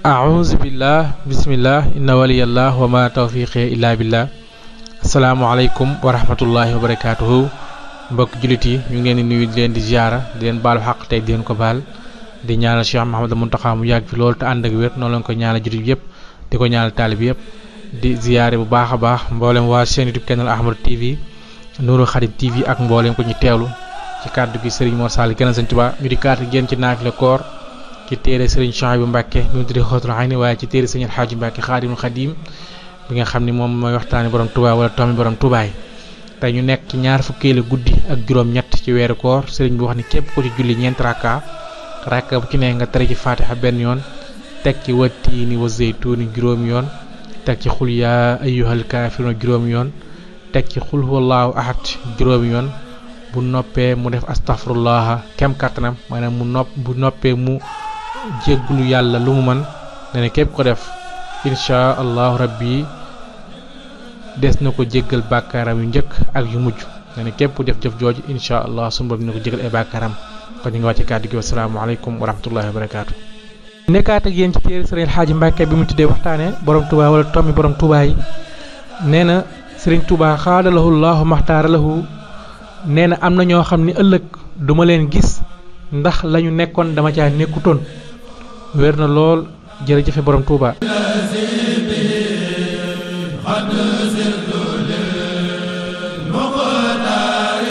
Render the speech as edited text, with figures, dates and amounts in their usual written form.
أعوذ بالله بسم الله إن ولي الله وما توفيقي إلا بالله السلام عليكم ورحمة الله وبركاته mbokk julit yi ñu ngi leen di nuyu di leen di ziara di leen baalu xaq tey di leen ko baal di ñaanal Cheikh Mouhamadou Mountakha mu yàgg fi lool te ànd ak wér noonu lañ ko ñaanal julit yëpp di ko ñaanal taalib yëpp di ziare bu baax a baax mboolem waa seen YouTube Kenal Ahmadou TV Nourou Khadim TV ak mboolem ko ñu teewlu ci kàddu gi Serigne Mor Sall Kenal Sëñ Tuubaa ñu di kaat génn ci naafila koor ci téere Serigne Chouaïbou Mbacké ñu tudde Xóotul Ayni waaye ci téere Serigne Alxaaji Mbacké Xaadimul Xadim bi nga xam ni moom mooy waxtaani borom Touba wala toomi borom Touba yi tey ñu nekk ci ñaar fukkeelu guddi ak juróom-ñett ci weeru koor Serigne bi wax ni képp ko ci julli ñeent rakka bu ci ne nga tari ci Fatiha benn yoon teg ci wattiini wa zeytuuni juróomi yoon teg ci xul yaa ayyuhal kaafiruun juróomi yoon teg ci xul huwallaahu ahad juróomi yoon bu noppee mu def astaghfirullah kem kàttanam maanaam bu noppee mu jégglu yàlla lu mu mën ne képp ko def insha allahu rabbi des na ko jéggal bàkkaaram yu njëkk ak yu mujj ne képp ku def jëf jooju insha allah sunu borom dina ko jéggal ay bàkkaaram kon ñu ngi wàcce kàddu gi wasalaamaaleykum wa rahmatullahi wa barakaatu. nekkaat ak yéen ci téere Serigne Alxaaji Mbacké bi mu tuddee waxtaane borom Touba wala tommi borom Touba yi nee na Serigne Touba xaadalahu llahu maxtaara lahu nee na am na ñoo xam ni ëllëg duma leen gis ndax lañu nekkoon dama caa nekkutoon wér na lool jërëjëfe borom Touba.